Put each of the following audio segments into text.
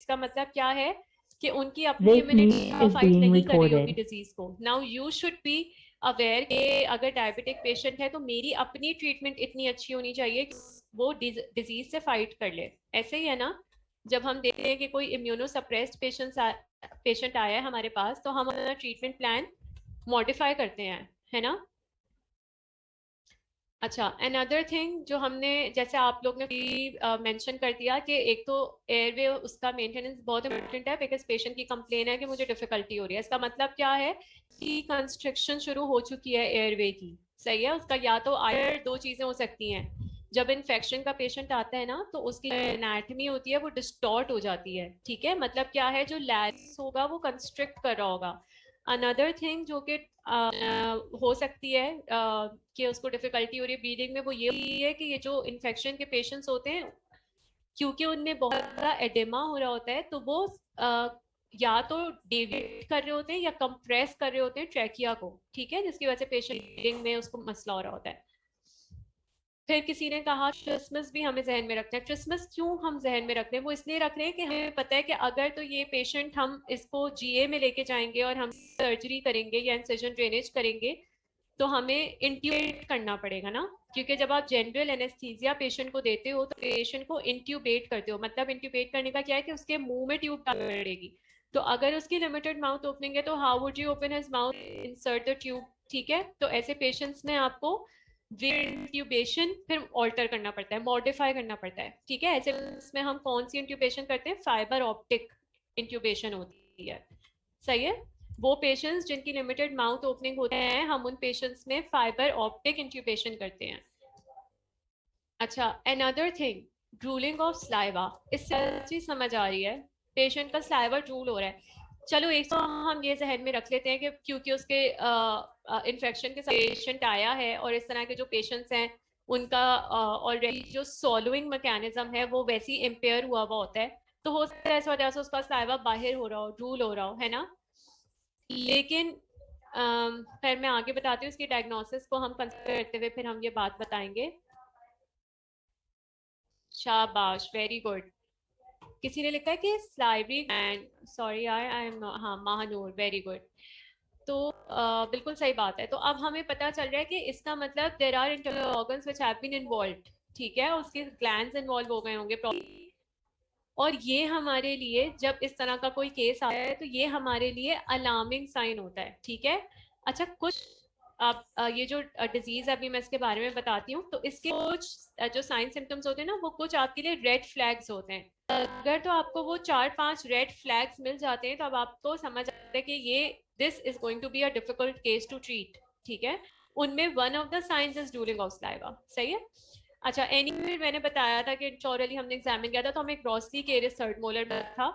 इसका मतलब क्या है कि उनकी अपनी इम्यूनिटी फाइट नहीं कर रही होगी डिजीज को. Now you should be aware कि अगर डायबिटिक पेशेंट है तो मेरी अपनी ट्रीटमेंट इतनी अच्छी होनी चाहिए कि वो डिजीज से फाइट कर ले. ऐसे ही है ना, जब हम देखते हैं कि कोई इम्यूनो सप्रेस्ड पेशेंट आया है हमारे पास, तो हम अपना ट्रीटमेंट प्लान मॉडिफाई करते हैं, है ना. अच्छा, अनदर थिंग जो हमने, जैसे आप लोग ने मेंशन कर दिया कि एक तो एयरवे उसका मेंटेनेंस बहुत इंपॉर्टेंट है, बिकॉज पेशेंट की कंप्लेन है कि मुझे डिफिकल्टी हो रही है. इसका मतलब क्या है कि कंस्ट्रक्शन शुरू हो चुकी है एयरवे की. सही है. उसका या तो आयर दो चीजें हो सकती हैं. जब इन्फेक्शन का पेशेंट आता है ना, तो उसकी एनाटमी होती है वो डिस्टॉर्ट हो जाती है. ठीक है. मतलब क्या है, जो लैरिंक्स होगा वो कंस्ट्रिक्ट कर रहा होगा. अनदर थिंग जो कि हो सकती है कि उसको डिफिकल्टी हो रही है ब्रीदिंग में, वो ये है कि ये जो इन्फेक्शन के पेशेंट्स होते हैं, क्योंकि उनमें बहुत ज़्यादा एडेमा हो रहा होता है, तो वो या तो डेविएट कर रहे होते हैं या कंप्रेस कर रहे होते हैं ट्रैकिया को. ठीक है. जिसकी वजह से पेशेंट ब्रीदिंग में उसको मसला हो रहा होता है. फिर किसी ने कहा क्रिसमस भी हमें जहन में रखना है. क्रिसमस क्यों हम जहन में रख रहे हैं? वो इसलिए रख रहे हैं कि हमें पता है कि अगर तो ये पेशेंट हम इसको जीए में लेके जाएंगे और हम सर्जरी करेंगे या इंसिजन ड्रेनेज करेंगे, तो हमें इंट्यूबेट करना पड़ेगा ना. क्योंकि जब आप जनरल एनेस्थीसिया पेशेंट को देते हो तो पेशेंट को इंट्यूबेट करते हो. मतलब इंट्यूबेट करने का क्या है कि उसके मुंह में ट्यूब डालनी पड़ेगी. तो अगर उसकी लिमिटेड माउथ ओपनिंग है तो how would you open his mouth, insert the tube. ठीक है. तो ऐसे पेशेंट्स में आपको इंट्यूबेशन फिर ऑल्टर करना पड़ता है, मॉडिफाई करना पड़ता है. ठीक है. ऐसे में हम कौन सी इंट्यूबेशन करते हैं? फाइबर ऑप्टिक इंट्यूबेशन होती है. सही है. वो पेशेंट्स जिनकी लिमिटेड माउथ ओपनिंग होते हैं, हम उन पेशेंट्स में फाइबर ऑप्टिक इंट्यूबेशन करते हैं. अच्छा, another thing, drooling of saliva. इससे चीज समझ आ रही है, पेशेंट का स्लाइवा ड्रूल हो रहा है. चलो एक तो हम ये जहन में रख लेते हैं कि क्योंकि उसके इन्फेक्शन के साथ पेशेंट आया है और इस तरह के जो पेशेंट्स हैं उनका ऑलरेडी जो सॉलोइंग मैकेनिज्म है वो वैसे ही इम्पेयर हुआ हुआ होता है. तो हो सकता है इस वजह से उसका स्लाइवा बाहर हो रहा हो, ड्रूल हो रहा हो, है ना. लेकिन फिर मैं आगे बताती हूँ इसकी डायग्नोसिस को हम कंसिडर करते हुए फिर हम ये बात बताएंगे. शाबाश, वेरी गुड. किसी ने लिखा है कि स्लाइवरी एंड, सॉरी यार आई एम, हाँ, महानूर, वेरी गुड. तो बिल्कुल सही बात है. तो अब हमें पता चल रहा है कि इसका मतलब there are internal organs which have been involved. ठीक है. उसके ग्लैंड्स इन्वॉल्व हो गए होंगे probably. और ये हमारे लिए जब इस तरह का कोई केस आता है तो ये हमारे लिए अलार्मिंग साइन होता है. ठीक है. अच्छा, कुछ आप ये जो डिजीज अभी मैं इसके बारे में बताती हूँ, तो इसके कुछ जो साइन सिम्टम्स होते हैं ना, वो कुछ आपके लिए रेड फ्लैग्स होते हैं. अगर तो आपको वो 4-5 रेड फ्लैग्स मिल जाते हैं तो अब आपको समझ आता है कि ये this is going to be a difficult case to treat. ठीक है. उनमें one of the signs is drooling of saliva. सही है. अच्छा, एनीवे मैंने बताया था कि चौरली हमने एग्जामिन किया था तो हमें ग्रॉसली केरियस थर्ड मोलर में था.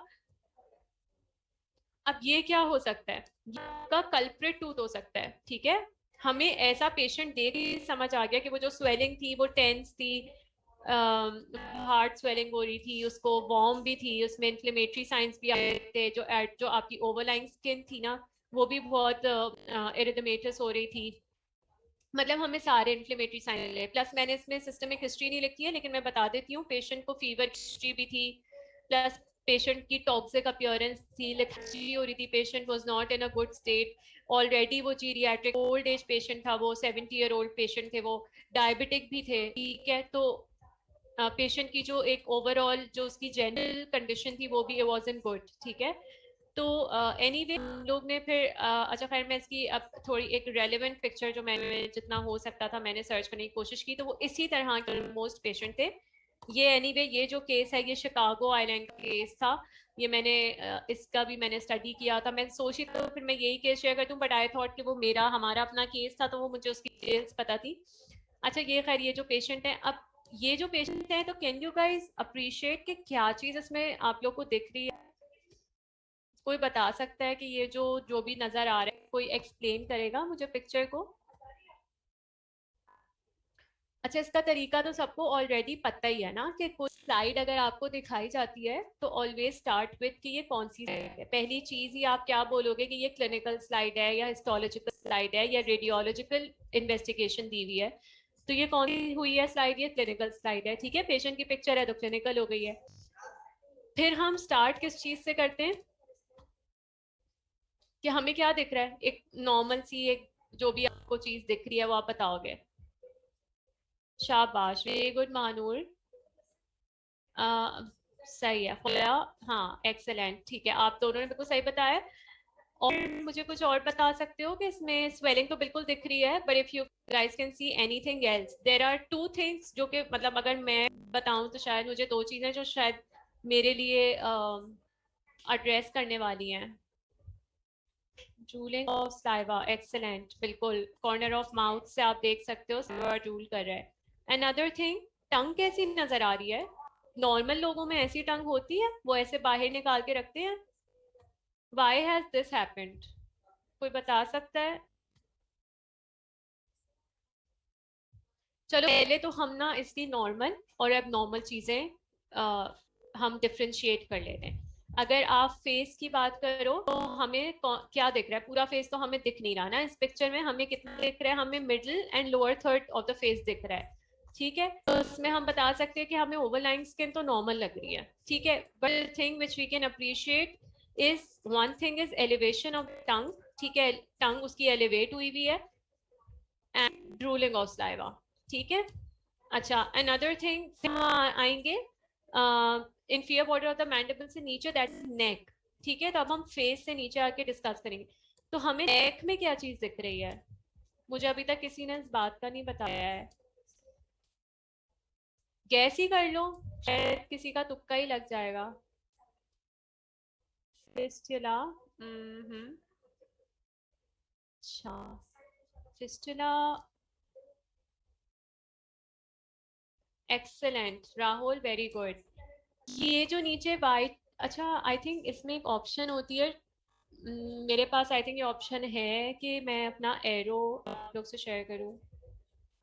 अब ये क्या हो सकता है? का कल्प्रिट टूथ हो सकता है. ठीक है. हमें ऐसा पेशेंट देख ही समझ आ गया कि वो जो स्वेलिंग थी वो टेंस थी, हार्ट स्वेलिंग हो रही थी, उसको वॉर्म भी थी, उसमें इन्फ्लेमेटरी साइंस भी आए थे, जो आपकी ओवरलाइन स्किन थी ना वो भी बहुत इरिथमेटस हो रही थी. मतलब हमें सारे इन्फ्लेमेटरी साइन मिले. प्लस मैंने इसमें सिस्टमिक हिस्ट्री नहीं लिखी है लेकिन मैं बता देती हूँ, पेशेंट को फीवर हिस्ट्री भी थी. प्लस पेशेंट की टॉक्सिक अपीयरेंस थी, लेथर्जी हो रही थी, patient was not in a good state. Already वो जीरियाट्रिक ओल्ड एज पेशेंट था, वो 70 ईयर ओल्ड पेशेंट थे, वो डायबिटिक भी थे. ठीक है. तो पेशेंट की जो एक ओवरऑल जो उसकी जनरल कंडीशन थी वो भी वॉज इन गुड. ठीक है. तो एनीवे हम लोग ने फिर अच्छा खैर मैं इसकी अब थोड़ी एक रेलेवेंट पिक्चर जो मैंने जितना हो सकता था मैंने सर्च करने की कोशिश की, तो वो इसी तरह के मोस्ट पेशेंट थे. ये एनीवे ये जो केस है ये शिकागो आइलैंड का केस था. ये मैंने इसका भी मैंने स्टडी किया था. मैं सोची तो फिर मैं यही केस शेयर करती हूँ, बट आई थॉट कि वो मेरा हमारा अपना केस था तो वो मुझे उसकी डिटेल्स पता थी. अच्छा, ये खैर ये जो पेशेंट है, अब ये जो पेशेंट है तो कैन यू गाइस अप्रिशिएट कि क्या चीज इसमें आप लोग को दिख रही है? कोई बता सकता है कि ये जो जो भी नजर आ रहा है, कोई एक्सप्लेन करेगा मुझे पिक्चर को? अच्छा, इसका तरीका तो सबको ऑलरेडी पता ही है ना कि कोई स्लाइड अगर आपको दिखाई जाती है तो ऑलवेज स्टार्ट विथ कि ये कौन सी स्लाइड है. पहली चीज ही आप क्या बोलोगे कि ये क्लिनिकल स्लाइड है या हिस्टोलॉजिकल स्लाइड है या रेडियोलॉजिकल इन्वेस्टिगेशन दी हुई है. तो ये कौन सी हुई है स्लाइड? ये क्लिनिकल स्लाइड है. ठीक है. पेशेंट की पिक्चर है तो क्लिनिकल हो गई है. फिर हम स्टार्ट किस चीज से करते हैं कि हमें क्या दिख रहा है, एक नॉर्मल सी एक जो भी आपको चीज दिख रही है वो आप बताओगे। शाबाश, वेरी गुड महानूर। सही है होया। हाँ एक्सेलेंट, ठीक है, आप दोनों ने बिल्कुल सही बताया। और मुझे कुछ और बता सकते हो कि इसमें स्वेलिंग तो बिल्कुल दिख रही है, but if you guys can see anything else, there are two things जो कि मतलब अगर मैं बताऊं तो शायद मुझे दो चीजें जो शायद मेरे लिए एड्रेस करने वाली हैं। ड्रूलिंग ऑफ साइवा, एक्सेलेंट, बिल्कुल कॉर्नर ऑफ माउथ से आप देख सकते हो साइवा ड्रूल कर रहा है। अनदर थिंग, टंग कैसी नजर आ रही है? नॉर्मल लोगों में ऐसी टंग होती है, वो ऐसे बाहर निकाल के रखते हैं। Why has this happened? कोई बता सकता है? चलो पहले तो हम ना इसकी नॉर्मल और अब नॉर्मल चीजें हम डिफरेंशिएट कर लेते हैं। अगर आप फेस की बात करो तो हमें क्या दिख रहा है? पूरा फेस तो हमें दिख नहीं रहा ना इस पिक्चर में, हमें कितना दिख रहा है? हमें middle and lower third of the face दिख रहा है। ठीक है, तो इसमें हम बता सकते हैं कि हमें ओवरलाइंग स्किन तो नॉर्मल लग रही है। ठीक है, but thing which we can appreciate is one thing is elevation of tongue. ठीक है, टंग उसकी एलिवेट हुई हुई है एंड ड्रूलिंग ऑफ सलाइवा। ठीक है, अच्छा अनदर थिंग आएंगे inferior border of the mandible से नीचे, दैट इज नेक। ठीक है, तो अब हम फेस से नीचे आके डिस्कस करेंगे। तो हमें नेक में क्या चीज दिख रही है? मुझे अभी तक किसी ने इस बात का नहीं बताया है। गैस ही कर लो, शायद किसी का तुक्का ही लग जाएगा। फिस्टुला। हम्म। अच्छा, fistula, excellent Rahul, very good. ये जो नीचे वाइट, अच्छा आई थिंक इसमें एक ऑप्शन होती है, मेरे पास आई थिंक ये ऑप्शन है कि मैं अपना एरो आप लोग से शेयर करूं।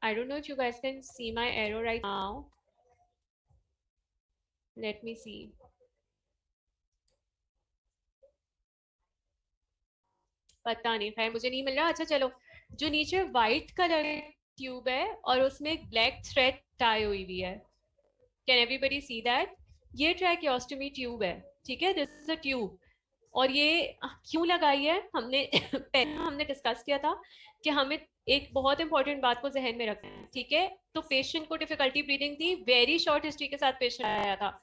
I don't know if you guys can see my arrow right now, let me see. पता नहीं, खैर मुझे नहीं मिल रहा। अच्छा चलो, जो नीचे वाइट कलर ट्यूब है और उसमें एक ब्लैक थ्रेड टाई हुई हुई है, कैन एवरीबडी सी दैट? ये ट्रैकियोस्टोमी ट्यूब है। ठीक है, दिस इज अ ट्यूब। और ये क्यों लगाई है हमने पहले हमने डिस्कस किया था कि हमें एक बहुत इंपॉर्टेंट बात को जहन में रखना है। ठीक है, तो पेशेंट को डिफिकल्टी ब्रीदिंग थी, वेरी शॉर्ट हिस्ट्री के साथ पेशेंट आया था।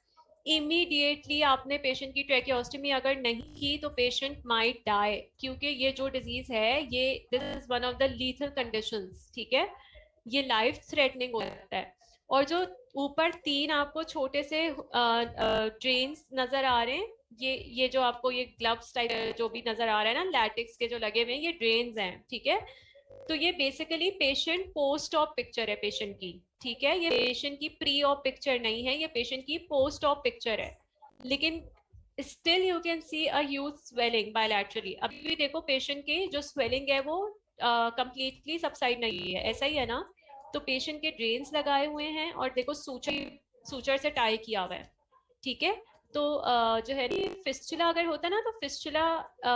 इमीडिएटली आपने पेशेंट की ट्रैकियोस्टमी अगर नहीं की तो पेशेंट माइट डाई, क्योंकि ये जो डिजीज है ये this is one of the lethal conditions. ठीक है, ये लाइफ थ्रेटनिंग हो जाता है। और जो ऊपर तीन आपको छोटे से ड्रेन्स नजर आ रहे हैं, ये जो आपको ये ग्लव्स टाइप जो भी नजर आ रहा है ना लैटेक्स के जो लगे हुए हैं, ये ड्रेन्स हैं। ठीक है, तो ये basically patient post op picture है पेशेंट की। ठीक है, ये पेशेंट की प्री ऑप पिक्चर नहीं है, ये पेशेंट की पोस्ट ऑप पिक्चर है। लेकिन still you can see a huge swelling bilaterally. अभी भी देखो पेशेंट की जो स्वेलिंग है वो कंप्लीटली सबसाइड नहीं है, ऐसा ही है ना? तो पेशेंट के ड्रेन्स लगाए हुए हैं और देखो सूचर सूचर से टाई किया हुआ है। ठीक है, तो जो है फिस्चुला अगर होता है ना, तो फिस्चुला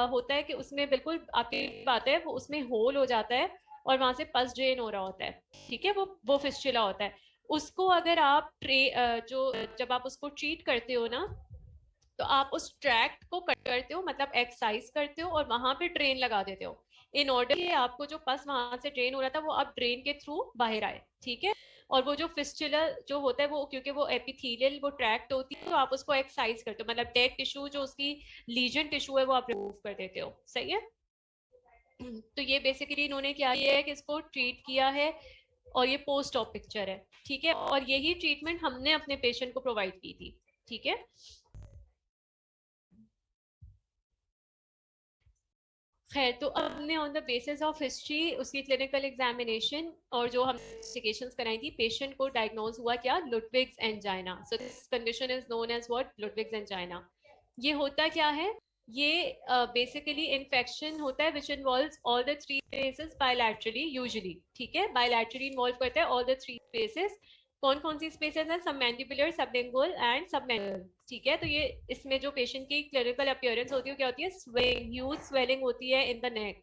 होता है कि उसमें बिल्कुल आपकी बात है, वो उसमें होल हो जाता है और वहां से पस ड्रेन हो रहा होता है। ठीक है, वो फिस्चुला होता है। उसको अगर आप जो जब आप उसको ट्रीट करते हो ना, तो आप उस ट्रैक्ट को कट करते हो, मतलब एक्सरसाइज करते हो और वहां पे ड्रेन लगा देते हो, इन ऑर्डर कि आपको जो पस वहां से ड्रेन हो रहा था वो अब ड्रेन के थ्रू बाहर आए। ठीक है, और वो जो फिस्टुला जो होता है वो क्योंकि वो एपिथेलियल वो ट्रैक्ट होती है, तो आप उसको एक्सरसाइज करते हो, मतलब डेड टिश्यू जो उसकी लीजन टिश्यू है वो आप रिमूव कर देते हो। सही है, तो ये बेसिकली इन्होंने क्या किया है कि इसको ट्रीट किया है और ये पोस्ट ऑप पिक्चर है। ठीक है, और यही ट्रीटमेंट हमने अपने पेशेंट को प्रोवाइड की थी। ठीक है, खैर तो अब हमने on the basis of history उसकी क्लिनिकल एग्जामिनेशन और जो हम इन्वेस्टिगेशंस कराई थी, पेशेंट को डायग्नोज हुआ क्या? Ludwig's angina. So this condition is known as what? Ludwig's angina. ये होता क्या है? ये बेसिकली इन्फेक्शन होता है which involves all the three faces bilaterally usually. ठीक है, बायलैटरली इन्वॉल्व करता है ऑल द थ्री फेसेस। कौन कौन सी स्पेसेस हैं? Submandibular, sublingual and submental. ठीक है, तो ये इसमें जो पेशेंट की क्लिनिकल अपीयरेंस होती है क्या होती है? स्वेलिंग, ह्यूज स्वेलिंग होती है इन द नेक।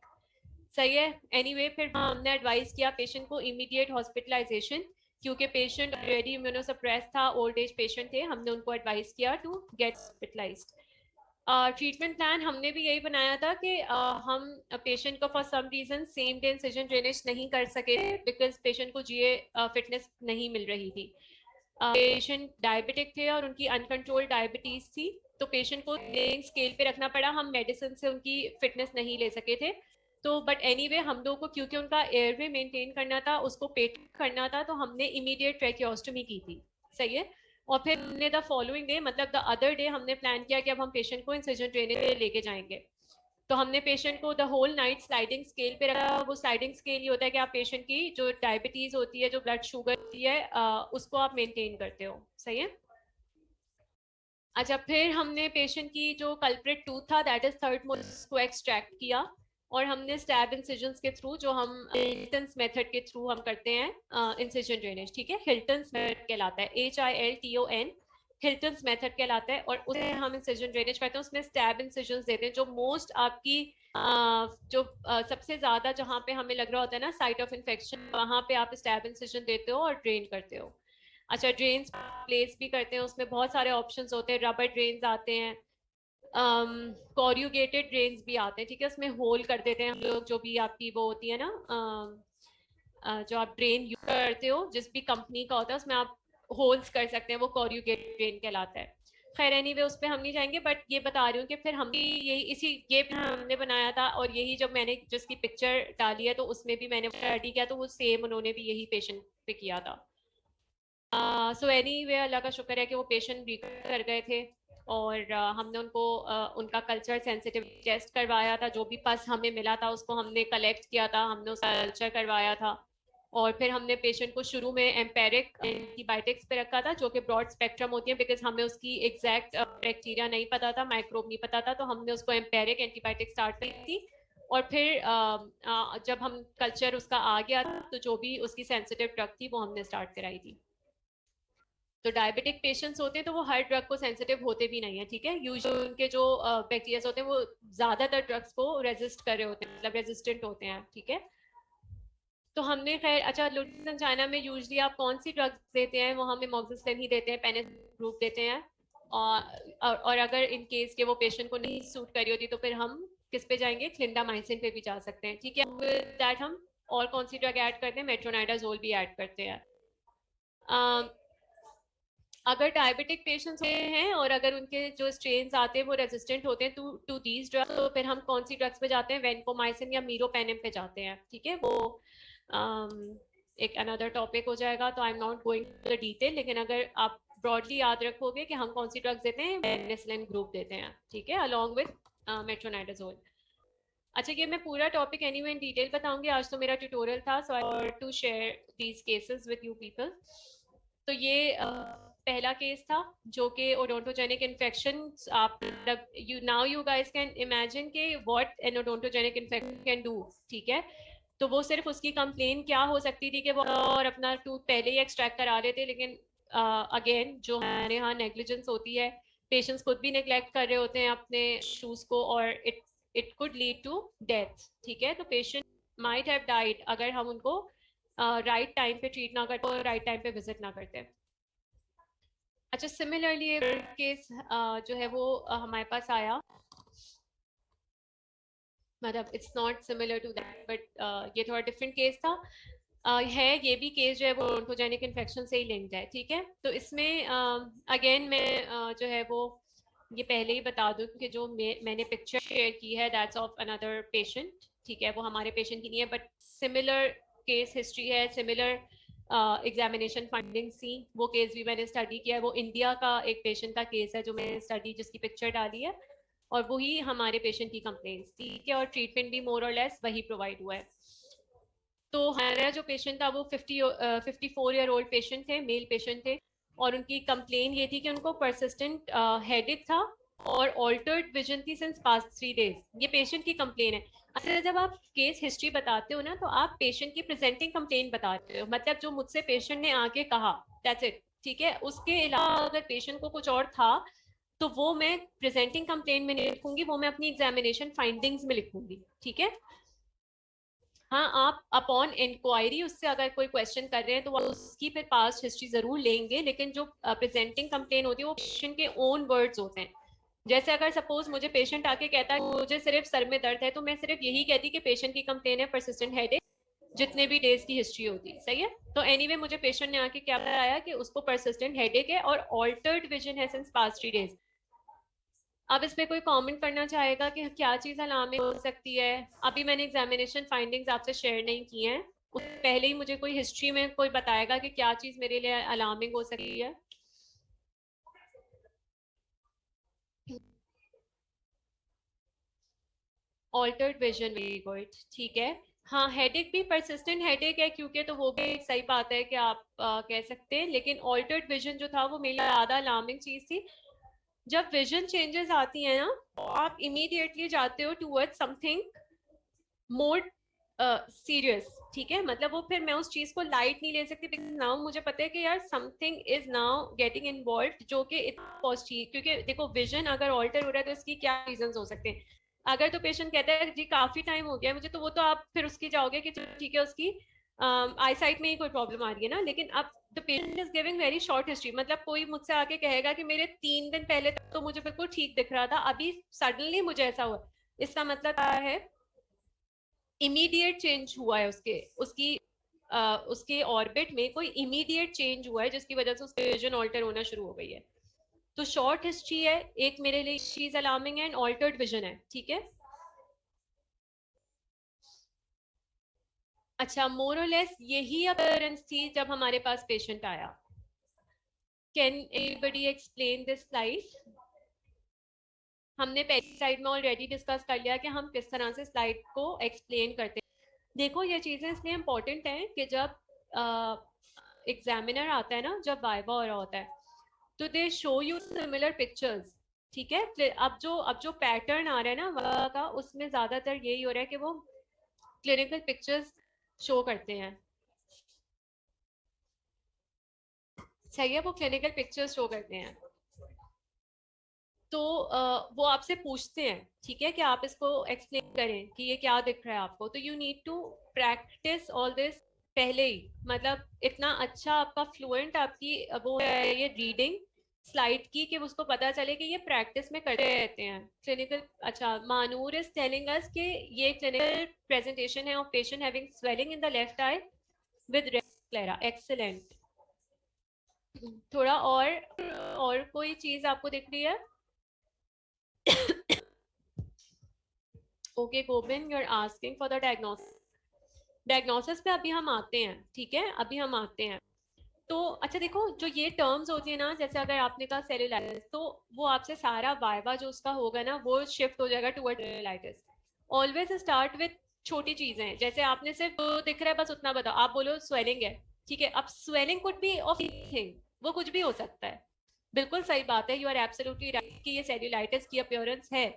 सही है, एनीवे फिर हमने एडवाइस किया पेशेंट को इमीडिएट हॉस्पिटलाइजेशन क्योंकि पेशेंट ऑलरेडी इम्यूनोसप्रेस था, ओल्ड एज पेशेंट थे, हमने उनको एडवाइस किया to get hospitalized. Treatment plan हमने भी यही बनाया था कि हम पेशेंट को for some reason same day incision drainage नहीं कर सके बिकॉज पेशेंट को जीए फिटनेस नहीं मिल रही थी। पेशेंट डायबिटिक थे और उनकी अनकंट्रोल्ड डायबिटीज थी, तो पेशेंट को ग्रेइंग स्केल पे रखना पड़ा, हम मेडिसिन से उनकी फिटनेस नहीं ले सके थे। तो बट एनीवे हम लोगों को क्योंकि उनका एयरवे मेंटेन करना था, उसको पेट करना था, तो हमने इमीडिएट ट्रैकियोस्टोमी की थी। सही है। और फिर हमने द फॉलोइंग डे मतलब द अदर डे हमने प्लान किया कि अब हम पेशेंट को इंसिजन ड्रेनेज लेके जाएंगे। तो हमने पेशेंट को the whole night sliding scale पे रखा। वो स्लाइडिंग स्केल ये होता है कि आप पेशेंट की जो डायबिटीज होती है, जो ब्लड शुगर होती है, उसको आप मेंटेन करते हो। सही है। अच्छा, फिर हमने पेशेंट की जो कल्प्रिट टूथ था, दैट इज थर्ड मोस्ट, को एक्सट्रैक्ट किया और हमने स्टैब इंसिजन्स के थ्रू, जो हम हिल्टन्स मेथड के थ्रू हम करते हैं इंसिजन ड्रेनेज। ठीक है, हिल्टन्स मेथड कहलाता है, HILTON, हिल्टन्स मेथड कहलाता है, और उसे हम इंसिजन ड्रेनेज करते हैं। उसमें स्टैब इंसिजन्स देते हैं, जो मोस्ट आपकी जो सबसे ज्यादा जहाँ पे हमें लग रहा होता है ना साइट ऑफ इन्फेक्शन, वहां पे आप स्टैब इंसिजन देते हो और ड्रेन करते हो। अच्छा, ड्रेन्स प्लेस भी करते हैं, उसमें बहुत सारे ऑप्शंस होते हैं। रबर ड्रेन्स आते हैं, कॉर्यूगेटेड ड्रेन्स भी आते हैं। ठीक है, उसमें होल कर देते हैं हम लोग, जो भी आपकी वो होती है ना, जो आप ड्रेन यूज करते हो जिस भी कंपनी का होता है, उसमें आप होल्स कर सकते हैं, वो कॉर्यूगेटेड ड्रेन कहलाता है। खैर एनीवे उस पर हम नहीं जाएंगे, बट ये बता रही हूँ कि फिर हम भी यही इसी ये भी हमने बनाया था, और यही जब मैंने जिसकी पिक्चर डाली है तो उसमें भी मैंने स्टडी किया, तो वो सेम उन्होंने भी यही पेशेंट पे किया था। सो एनीवे अल्लाह का शुक्र है कि वो पेशेंट रिकवर कर गए थे, और हमने उनको उनका कल्चर सेंसिटिव टेस्ट करवाया था। जो भी पस हमें मिला था उसको हमने कलेक्ट किया था, हमने उसका कल्चर करवाया था। और फिर हमने पेशेंट को शुरू में एम्पेरिक एंटीबायोटिक्स पे रखा था, जो कि ब्रॉड स्पेक्ट्रम होती है, बिकॉज हमें उसकी एग्जैक्ट बैक्टीरिया नहीं पता था, माइक्रोब नहीं पता था, तो हमने उसको एम्पेरिक एंटीबायोटिक स्टार्ट की थी। और फिर जब हम कल्चर उसका आ गया तो जो भी उसकी सेंसिटिव ड्रग थी वो हमने स्टार्ट कराई थी। तो डायबिटिक पेशेंट्स होते हैं तो वो हर ड्रग को सेंसिटिव होते भी नहीं है। ठीक है, यूजुअली उनके जो बैक्टीरिया होते हैं वो ज्यादातर ड्रग्स को रेजिस्ट कर रहे होते हैं, मतलब रेजिस्टेंट होते हैं। ठीक है, तो हमने खैर, अच्छा लुटिस एंड चाइना में यूजुअली आप कौन सी ड्रग्स देते हैं? वो हम एमोक्सिसिलिन ही देते हैं, पेनिसिलिन ग्रुप देते हैं। और अगर इन केस के वो पेशेंट को नहीं सूट करी होती तो फिर हम किस पे जाएंगे? क्लिंडामाइसिन पे भी जा सकते हैं। ठीक है, दैट हम और कौन सी ड्रग ऐड करते हैं? मेट्रोनाइडाजोल भी ऐड करते हैं। अगर डायबिटिक पेशेंट्स हैं और अगर उनके जो स्ट्रेन्स आते हैं वो रेजिस्टेंट होते हैं टू दीज ड्रग्स, तो फिर हम कौन सी ड्रग्स पे जाते हैं? वेनकोमाइसिन या मीरोपेनिम पे जाते हैं। ठीक है, वो एक अनदर टॉपिक हो जाएगा, तो I am not going to the detail, लेकिन अगर आप ब्रॉडली याद रखोगे कि हम कौन सी ड्रग्स देते हैं, पेनिसिलिन ग्रुप देते हैं। ठीक है, अलॉन्ग विद मेट्रोनाइडाजोल। अच्छा, ये मैं पूरा टॉपिक एनीवे इन डिटेल बताऊंगी, आज तो मेरा ट्यूटोरियल था, so I want to share these cases with you people. तो ये पहला केस था जो कि ओडोंटोजेनिक इन्फेक्शन, आप you now you guys can imagine के what an odontogenic infection can do. ठीक है, तो वो सिर्फ उसकी कंप्लेन क्या हो सकती थी कि वो और अपना टूथ पहले ही एक्सट्रैक्ट करा लेते, लेकिन अगेन जो हमारे यहाँ नेग्लिजेंस होती है, पेशेंट्स खुद भी नेग्लेक्ट कर रहे होते हैं अपने शूज को, और it could lead to death. ठीक है, तो पेशेंट माइट हैव डाइड अगर हम उनको राइट टाइम पे ट्रीट ना करते और राइट टाइम पे विजिट ना करते। अच्छा, सिमिलरली एक केस जो है वो हमारे पास आया, मतलब it's not similar to that, but ये थोड़ा डिफरेंट केस था। है ये भी केस जो है वो ओंटोजेनिक इन्फेक्शन से ही लिंक्ड है। ठीक है, तो इसमें अगेन मैं जो है वो ये पहले ही बता दूं कि जो मैंने पिक्चर शेयर की है दैट्स ऑफ अनदर पेशेंट। ठीक है, वो हमारे पेशेंट की नहीं है, बट सिमिलर केस हिस्ट्री है, सिमिलर एग्जामिनेशन फंडिंग सी, वो केस भी मैंने स्टडी किया है। वो इंडिया का एक पेशेंट का केस है जो मैंने स्टडी, जिसकी पिक्चर डाली है, और वही हमारे पेशेंट की कंप्लेंट्स थी। ठीक है, और ट्रीटमेंट भी मोर और लेस वही प्रोवाइड हुआ है। तो हमारा जो पेशेंट था वो 54 ईयर ओल्ड पेशेंट थे, मेल पेशेंट थे, और उनकी कंप्लेन ये थी कि उनको परसिस्टेंट हेडेक था और ऑल्टर्ड विजन थी सिंस पास्ट 3 डेज। ये पेशेंट की कंप्लेन है। अच्छा, जब आप केस हिस्ट्री बताते हो ना, तो आप पेशेंट की प्रेजेंटिंग कंप्लेन बताते हो, मतलब जो मुझसे पेशेंट ने आके कहा, दैट्स इट। ठीक है, उसके अलावा अगर पेशेंट को कुछ और था तो वो मैं प्रेजेंटिंग कंप्लेन में नहीं लिखूंगी, वो मैं अपनी एग्जामिनेशन फाइंडिंग्स में लिखूंगी। ठीक है, हाँ, आप अपॉन इंक्वायरी उससे अगर कोई क्वेश्चन कर रहे हैं तो वो उसकी फिर पास्ट हिस्ट्री जरूर लेंगे, लेकिन जो प्रेजेंटिंग कंप्लेन होती है वो पेशेंट के ओन वर्ड्स होते हैं। जैसे अगर सपोज मुझे पेशेंट आके कहता है मुझे सिर्फ सर में दर्द है, तो मैं सिर्फ यही कहती कि पेशेंट की कंप्लेन है परसिस्टेंट हेडेक, जितने भी डेज की हिस्ट्री होती, सही है। तो एनीवे मुझे पेशेंट ने आके क्या बताया कि उसको परसिस्टेंट हेडेक है और ऑल्टर्ड विजन है सिंस पास्ट 3 डेज। अब इस पे कोई कमेंट करना चाहेगा कि क्या चीज अलार्मिंग हो सकती है? अभी मैंने एग्जामिनेशन फाइंडिंग्स आपसे शेयर नहीं की हैं, उससे पहले ही मुझे कोई हिस्ट्री में कोई बताएगा कि क्या चीज मेरे लिए अलार्मिंग हो सकती है? ऑल्टर्ड विजन, वेरी गुड, ठीक है। हाँ, हेडेक भी परसिस्टेंट हेडेक है क्योंकि, तो वो भी एक सही बात है कि आप कह सकते हैं, लेकिन ऑल्टर्ड विजन जो था वो मेरे लिए ज्यादा अलार्मिंग चीज थी। जब विजन चेंजेस आती है ना, तो आप इमीडिएटली जाते हो टूवर्ड्स समथिंग मोर सीरियस, ठीक है। मतलब वो फिर मैं उस चीज को लाइट नहीं ले सकती, बिकॉज नाउ मुझे पता है कि यार something is now getting involve, जो कि इतना पॉजिटिव, क्योंकि देखो विजन अगर ऑल्टर हो रहा है तो इसकी क्या रीजन हो सकते हैं। अगर तो पेशेंट कहता है जी काफी टाइम हो गया मुझे, तो वो तो आप फिर उसकी जाओगे कि चलो ठीक है उसकी आई साइट में ही कोई प्रॉब्लम आ रही है ना। लेकिन अब the patient is giving very short history, मतलब कोई मुझसे आके कहेगा कि मेरे 3 दिन पहले तक तो मुझे बिल्कुल ठीक दिख रहा था, अभी सडनली मुझे ऐसा हुआ। इसका मतलब क्या है? इमीडिएट चेंज हुआ है उसके उसकी उसके ऑर्बिट में कोई इमीडिएट चेंज हुआ है जिसकी वजह से उसकी विजन ऑल्टर होना शुरू हो गई है। तो शॉर्ट हिस्ट्री है एक मेरे लिए चीज अलार्मिंग है, एंड ऑल्टर्ड विजन है, ठीक है। अच्छा, मोर और लेस यही अपीयरेंस थी जब हमारे पास पेशेंट आया। Can anybody explain this slide? हमने पहली स्लाइड में ऑलरेडी डिस्कस कर लिया कि हम किस तरह से स्लाइड को एक्सप्लेन करते हैं। देखो ये चीजें इसलिए इम्पोर्टेंट हैं कि जब एग्जामिनर आता है ना, जब वाइवा हो रहा होता है, तो दे शो यू सिमिलर पिक्चर्स, ठीक है। फिर अब जो पैटर्न आ रहा है ना वाइवा का, उसमें ज्यादातर यही हो रहा है कि वो क्लिनिकल पिक्चर्स शो करते हैं, सही है, वो क्लिनिकल पिक्चर्स शो करते हैं। तो वो आपसे पूछते हैं, ठीक है, कि आप इसको एक्सप्लेन करें कि ये क्या दिख रहा है आपको। तो you need to practice all this पहले ही, मतलब इतना अच्छा आपका फ्लुएंट आपकी वो है ये रीडिंग स्लाइड की, कि उसको पता चले कि ये प्रैक्टिस में करते रहते हैं क्लिनिकल। अच्छा, मानूर इज टेलिंग अस कि ये क्लिनिकल प्रेजेंटेशन है of patient having swelling in the left eye with red sclera, excellent. थोड़ा और कोई चीज आपको दिख रही है? Okay Gobin, you are asking for the diagnosis. Diagnosis पे अभी हम आते हैं, ठीक है, अभी हम आते हैं। तो अच्छा देखो, जो ये टर्म्स होती है ना, जैसे अगर आपने कहा सेलुलाइटिस, तो वो आपसे सारा वाइवा जो उसका होगा ना, वो शिफ्ट हो जाएगा toward cellulitis. Always start with छोटी चीजें, जैसे आपने सिर्फ जो दिख रहा है बस उतना बताओ, आप बोलो स्वेलिंग है, ठीक है। अब swelling could be of anything, वो कुछ भी हो सकता है, बिल्कुल सही बात है, यू आर एब्सोल्युटली राइट कि ये सेल्यूलाइटिस की अपीयरेंस है।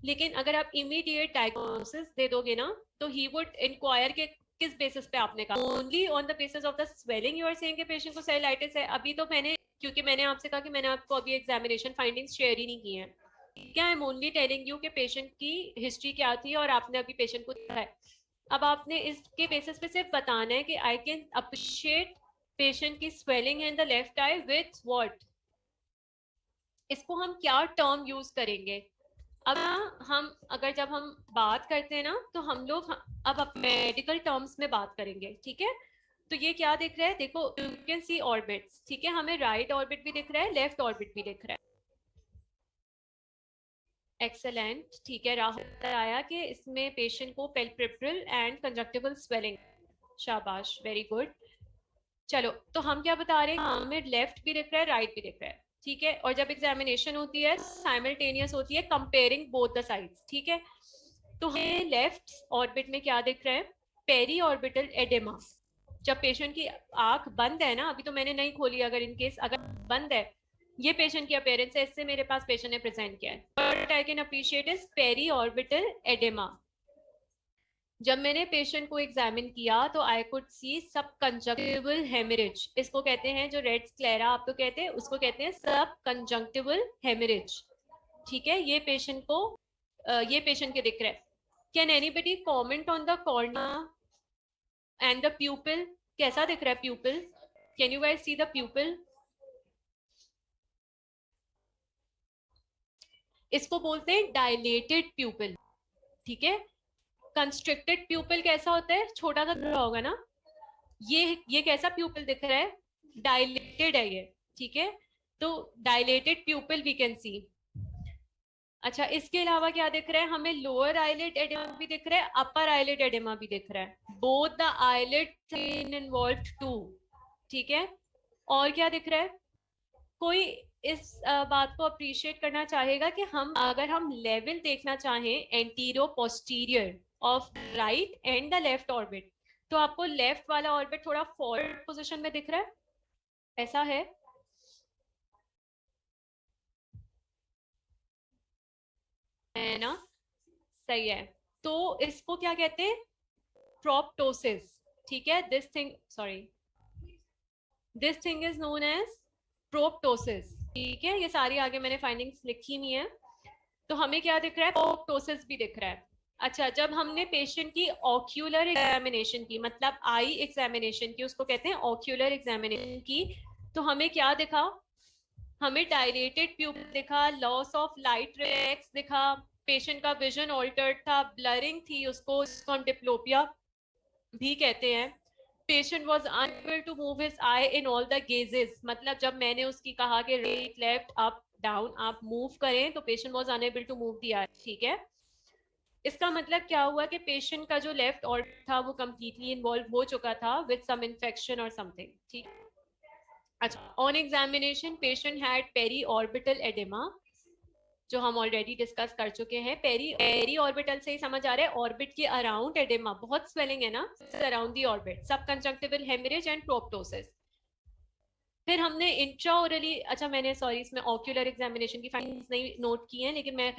लेकिन अगर आप इमीडिएट डायग्नोसिस दे दोगे ना, तो ही वुड इंक्वायर के किस बेसिस पे आपने कहा, only on the basis of the swelling you are saying कि पेशेंट को सेल्यूलाइटिस है। अभी तो मैंने, क्योंकि मैंने आपसे कहा कि मैंने आपको अभी एग्जामिनेशन फाइंडिंग्स शेयर ही नहीं की हैं, क्या I am only telling you कि पेशेंट की हिस्ट्री क्या थी और आपने अभी पेशेंट को देखा है। अब आपने इसके बेसिस पे सिर्फ बताना है कि आई कैन अप्रिशिएट पेशेंट की swelling in the left I with what, इसको हम क्या टर्म यूज करेंगे। अब हम अगर जब हम बात करते हैं ना, तो हम लोग अब मेडिकल टर्म्स में बात करेंगे, ठीक है। तो ये क्या दिख रहा है, देखो यू कैन सी ऑर्बिट्स, ठीक है, हमें राइट ऑर्बिट भी दिख रहा है, लेफ्ट ऑर्बिट भी दिख रहा है, एक्सेलेंट, ठीक है। राहुल आया कि इसमें पेशेंट को पेल्पेब्रल एंड कंजक्टिवल स्वेलिंग, शाबाश, वेरी गुड। चलो, तो हम क्या बता रहे हैं, हमें लेफ्ट भी दिख रहा है, राइट भी दिख रहा है, ठीक है। और जब एग्जामिनेशन होती है साइमल्टेनियस होती है, कंपेयरिंग बोथ द साइड्स, ठीक है। तो हमें लेफ्ट ऑर्बिट में क्या दिख रहा है, पेरी ऑर्बिटल एडेमा। जब पेशेंट की आंख बंद है ना, अभी तो मैंने नहीं खोली, अगर इन केस अगर बंद है, ये पेशेंट की अपेयरेंस है, इससे मेरे पास पेशेंट ने प्रेजेंट किया है, but I can appreciate is peri orbital oedema. जब मैंने पेशेंट को एग्जामिन किया तो आई कुड सी सब कंजक्टिवल हेमरेज, इसको कहते हैं जो रेड स्क्लेरा आप तो कहते हैं, उसको कहते हैं सब कंजक्टिवल हेमरेज, ठीक है। ये पेशेंट को ये पेशेंट के दिख रहा है। Can anybody comment on the cornea? And the प्यूपिल कैसा दिख रहा है प्यूपिल? Can you guys see the प्यूपिल? इसको बोलते हैं डायलेटेड प्यूपिल, ठीक है। कंस्ट्रिक्टेड प्यूपिल कैसा होता है? छोटा सा दिख रहा होगा ना, ये कैसा प्यूपिल दिख रहा है? डायलेटेड है ये, ठीक है। तो डायलेटेड प्यूपिल वी कैन सी। अच्छा, इसके अलावा क्या दिख रहा है हमें? लोअर आईलिड एडेमा भी दिख रहा है, अपर आईलिड एडेमा भी दिख रहा है, both the eyelid involved too, ठीक है। और क्या दिख रहा है? कोई इस बात को अप्रिशिएट करना चाहेगा कि अगर हम लेवल देखना चाहें anterior posterior of right and the left orbit, तो आपको लेफ्ट वाला ऑर्बिट थोड़ा फॉरवर्ड पोजीशन में दिख रहा है, ऐसा है ना? सही है। तो इसको क्या कहते हैं? प्रोप्टोसिस, ठीक है। This thing is known as proptosis, ठीक है। ये सारी आगे मैंने फाइंडिंग्स लिखी हुई है। तो हमें क्या दिख रहा है? प्रोप्टोसिस भी दिख रहा है। अच्छा, जब हमने पेशेंट की ऑक्यूलर एग्जामिनेशन की, मतलब आई एग्जामिनेशन की, उसको कहते हैं ऑक्यूलर एग्जामिनेशन की, तो हमें क्या दिखा? हमें डायलेटेड प्यूपिल दिखा, लॉस ऑफ लाइट रिफ्लेक्स दिखा, पेशेंट का विजन ऑल्टर्ड था, ब्लरिंग थी, उसको हम डिप्लोपिया भी कहते हैं। Patient was unable to move his eye in all the gazes, मतलब जब मैंने उसकी कहा कि राइट लेफ्ट अप डाउन आप मूव करें, तो patient was unable to move the eye, ठीक है। इसका मतलब क्या हुआ कि पेशेंट का जो लेफ्ट ऑर्बिट था वो कंप्लीटली इन्वॉल्व हो चुका था विद सम इन्फेक्शन और समथिंग, ठीक। अच्छा, on examination patient had peri orbital oedema, जो हम ऑलरेडी डिस्कस कर चुके हैं। पेरी ऑर्बिटल से ही समझ आ रहा है, ऑर्बिट के अराउंड एडेमा, बहुत स्वेलिंग है ना अराउंड दी ऑर्बिट, सब कंजंक्टिवल हेमरेज एंड प्रोप्टोसिस। फिर हमने इंट्राओरली, अच्छा मैंने सॉरी इसमें ऑक्यूलर एग्जामिनेशन की फाइंडिंग्स नहीं नोट की हैं, लेकिन मैं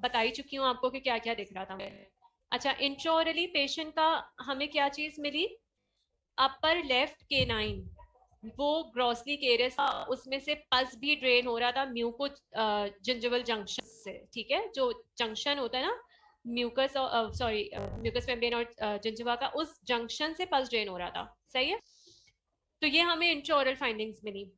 बता ही चुकी हूँ आपको कि क्या क्या दिख रहा था। अच्छा, इंट्राओरली पेशेंट का हमें क्या चीज मिली? अपर लेफ्ट केनाइन, वो ग्रॉसली केरस था, उसमें से पस भी ड्रेन हो रहा था म्यूको जिंजिवल जंक्शन से, ठीक है। जो जंक्शन होता है ना म्यूकस, सॉरी म्यूकस मेम्ब्रेन और जिंजिवा का, उस जंक्शन से पस ड्रेन हो रहा था, सही है। तो ये हमें इंट्राओरल फाइंडिंग्स मिली।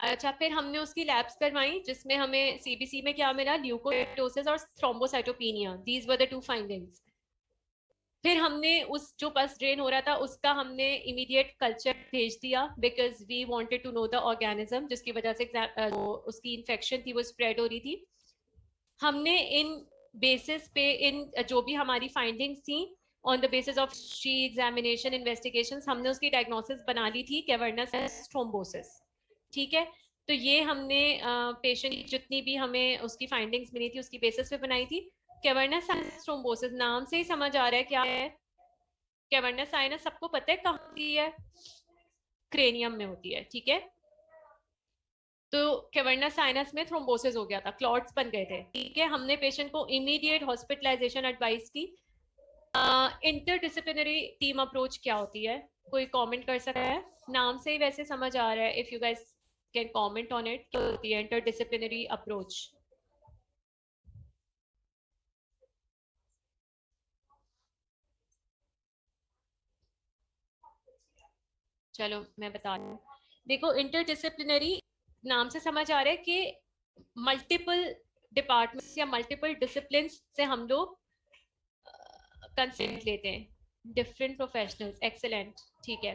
अच्छा, फिर हमने उसकी लैब्स करवाई, जिसमें हमें सीबीसी में क्या मिला? ल्यूकोसाइटोसिस और thrombocytopenia, these were the two findings. फिर हमने उस जो पस ड्रेन हो रहा था उसका हमने इमीडिएट कल्चर भेज दिया, because we wanted to know the organism, जिसकी वजह से उसकी इन्फेक्शन थी वो स्प्रेड हो रही थी। हमने इन बेसिस पे, इन जो भी हमारी फाइंडिंग्स थी, on the basis of she examination investigation, हमने उसकी डायग्नोसिस बना ली थी कैवर्नस थ्रोम्बोसिस, ठीक है। तो ये हमने पेशेंट की जितनी भी हमें उसकी फाइंडिंग्स मिली थी उसकी बेसिस पे बनाई थी। कैवर्नस थ्रोम्बोसिस नाम से ही समझ आ रहा है क्या है। कैवर्नस साइनस सबको पता है कहाँ होती है? क्रेनियम में होती है, ठीक है। तो कैवर्नस साइनस में थ्रोम्बोसिस हो गया था, क्लॉट्स बन गए थे, ठीक है। हमने पेशेंट को इमीडिएट हॉस्पिटलाइजेशन एडवाइस की। इंटरडिसिप्लिनरी टीम अप्रोच क्या होती है? कोई कमेंट कर सकता है? नाम से ही वैसे समझ आ रहा है, if you guys can comment on it, क्या होती है इंटरडिसिप्लिनरी अप्रोच? चलो मैं बता रही हूँ। देखो, इंटरडिसिप्लिनरी नाम से समझ आ रहा है कि मल्टीपल डिपार्टमेंट्स या मल्टीपल डिसिप्लिन से हम लोग कंसेंट लेते हैं, डिफरेंट प्रोफेशनल्स, एक्सेलेंट, ठीक है।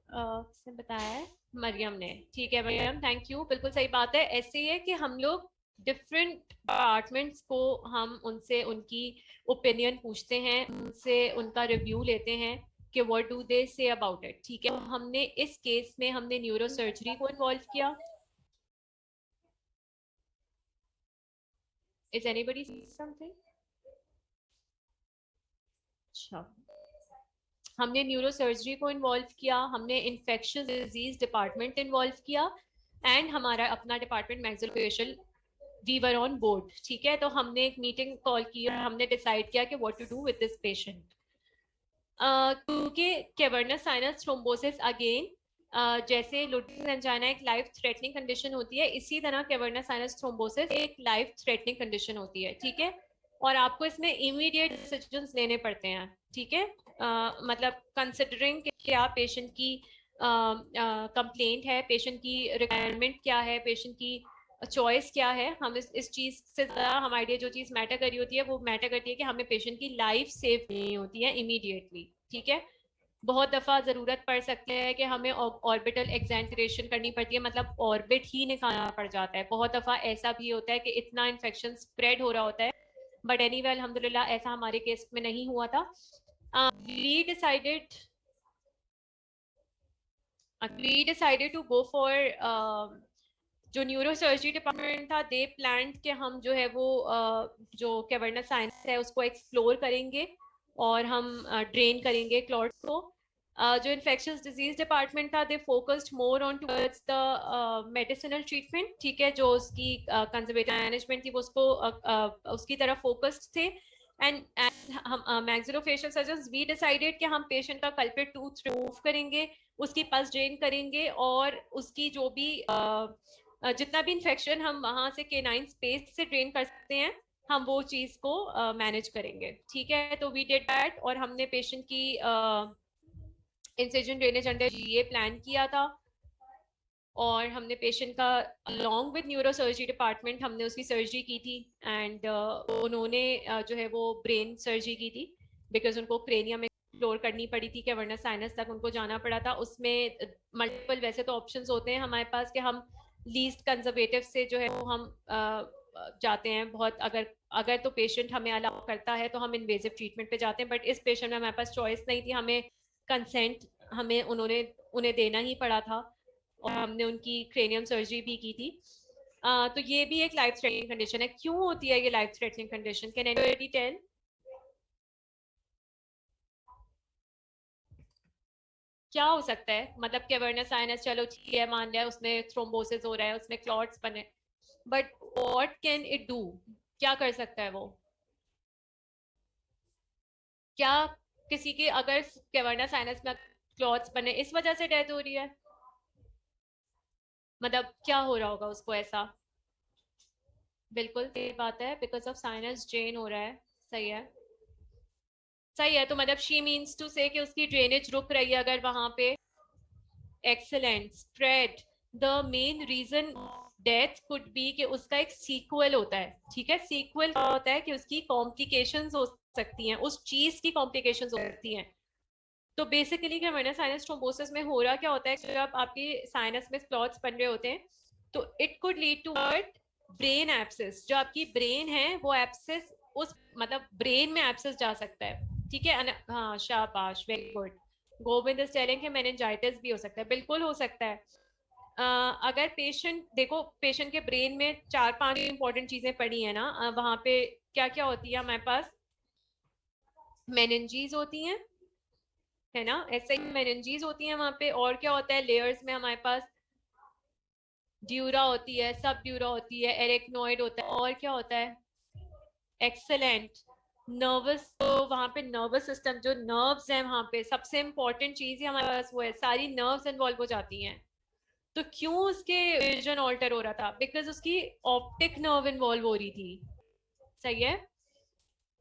किसने बताया है? मरियम ने, ठीक है मरियम, थैंक यू, बिल्कुल सही बात है। ऐसे ही है कि हम लोग डिफरेंट डिपार्टमेंट्स को, हम उनसे उनकी ओपिनियन पूछते हैं, उनसे उनका रिव्यू लेते हैं कि what do they say about it, ठीक है। तो हमने इस केस में हमने न्यूरो सर्जरी को इन्वॉल्व किया। Is anybody something? अच्छा, हमने न्यूरो सर्जरी को इन्वॉल्व किया, हमने इन्फेक्शियस डिजीज डिपार्टमेंट इन्वॉल्व किया, एंड हमारा अपना department maxillofacial, we were on board, ठीक है। तो हमने एक मीटिंग कॉल की और हमने डिसाइड किया कि what to do with this patient. क्योंकि कैवर्नस साइनस थ्रोम्बोसिस अगेन, जैसे लुटिस एंजाइना एक लाइफ थ्रेटनिंग कंडीशन होती है, इसी तरह कैवर्नस साइनस थ्रोम्बोसिस एक लाइफ थ्रेटनिंग कंडीशन होती है, ठीक है। और आपको इसमें इमीडिएट डिसीजंस लेने पड़ते हैं, ठीक है, मतलब कंसिडरिंग क्या पेशेंट की कंप्लेंट है, पेशेंट की रिक्वायरमेंट क्या है, पेशेंट की चॉइस क्या है, हम इस चीज से ज्यादा हमारे लिए जो चीज मैटर करी होती है वो मैटर करती है कि हमें पेशेंट की लाइफ सेव करनी होती है इमीडिएटली। ठीक है, बहुत दफा जरूरत पड़ सकती है कि हमें ऑर्बिटल एक्सेंटरेशन करनी पड़ती है, मतलब ऑर्बिट ही निकालना पड़ जाता है। बहुत दफा ऐसा भी होता है कि इतना इन्फेक्शन स्प्रेड हो रहा होता है, बट एनीवे अल्हम्दुलिल्लाह ऐसा हमारे केस में नहीं हुआ था। we decided we decided to go for जो न्यूरो सर्जरी डिपार्टमेंट था, दे प्लान कि हम जो है वो जो कैवर्नस साइंस है उसको एक्सप्लोर करेंगे और हम ड्रेन करेंगे क्लॉट्स को। जो इन्फेक्शियस डिजीज डिपार्टमेंट था, they focused more on towards the medicinal treatment. ठीक है, जो उसकी कंजर्वेटिव मैनेजमेंट थी वो उसको उसकी तरफ फोकस्ड थे। एंड हम मैक्सिलोफेशियल सर्जन्स वी डिसाइडेड कि हम पेशेंट का कल्प्रिट टूथ रिमूव करेंगे, उसकी पल्स ड्रेन करेंगे और उसकी जो भी जितना भी इन्फेक्शन हम वहां से केनाइन स्पेस से ड्रेन कर सकते हैं, हम वो चीज को मैनेज करेंगे। ठीक है, तो वी डिड दैट और हमने पेशेंट की इंसिजन ड्रेनेज अंडर जीए प्लान किया था और हमने पेशेंट का along with neuro surgery department हमने उसकी सर्जरी की थी। एंड उन्होंने जो है वो ब्रेन सर्जरी की थी, बिकॉज उनको क्रेनियम एक्सप्लोर करनी पड़ी थी, क्या वरना साइनस तक उनको जाना पड़ा था। उसमें मल्टीपल वैसे तो ऑप्शंस होते हैं हमारे पास कि हम लीस्ट कंजर्वेटिव से जो है वो हम जाते हैं। बहुत अगर अगर तो पेशेंट हमें अलाउ करता है तो हम इन्वेजिव ट्रीटमेंट पे जाते हैं, बट इस पेशेंट में हमारे पास चॉइस नहीं थी, हमें कंसेंट हमें उन्होंने उन्हें देना ही पड़ा था और हमने उनकी क्रेनियम सर्जरी भी की थी। तो ये भी एक लाइफ थ्रेटनिंग कंडीशन है। क्यों होती है ये life threatening condition, can anybody tell? क्या हो सकता है? मतलब कैवर्नस साइनस चलो ठीक है, मान लिया उसमें थ्रोम्बोसिस हो रहा है, उसमें क्लॉट्स बने, but what can it do? क्या कर सकता है वो? क्या किसी के अगर कैवर्नस साइनस में क्लॉट्स बने इस वजह से डेथ हो रही है? मतलब क्या हो रहा होगा उसको ऐसा? बिल्कुल सही बात है, बिकॉज ऑफ साइनस ड्रेन हो रहा है। सही है, सही है। तो मतलब शी मीन्स टू से कि उसकी ड्रेनेज रुक रही है अगर वहां पे। Excellent spread. The main reason death could be कि उसका एक सीक्वल होता है। ठीक है, सीक्वल क्या होता है कि उसकी कॉम्प्लिकेशंस हो सकती हैं, उस चीज की कॉम्प्लिकेशंस हो सकती हैं। तो बेसिकली क्या मैंने साइनस थ्रोम्बोसिस में हो रहा क्या होता है, जब आपकी साइनस में क्लॉट्स बन रहे होते हैं तो it could lead towards brain sepsis. जो आपकी ब्रेन है वो एप्सिस उस मतलब ब्रेन में एप्सिस जा सकता है। ठीक है, हाँ शाबाश, very good. Govind is telling कि मेनिंजाइटिस भी हो सकता है, बिल्कुल हो सकता है। अगर पेशेंट देखो, पेशेंट के ब्रेन में 4-5 इंपॉर्टेंट चीजें पड़ी है ना, वहां पे क्या क्या होती है हमारे पास? मेनिंजीज होती हैं, है ना, ऐसे ही मेनिंजीज होती हैं वहां पे। और क्या होता है लेयर्स में हमारे पास? ड्यूरा होती है, सब ड्यूरा होती है, एरेक्नोइड होता है, और क्या होता है? एक्सेलेंट। नर्वस, तो वहां पे नर्वस सिस्टम, जो नर्व्स हैं वहां पे सबसे इंपॉर्टेंट चीज ही हमारे पास वो है, सारी नर्व्स इन्वॉल्व हो जाती हैं। तो क्यों उसके विजन ऑल्टर हो रहा था? बिकॉज उसकी ऑप्टिक नर्व इन्वॉल्व हो रही थी। सही है,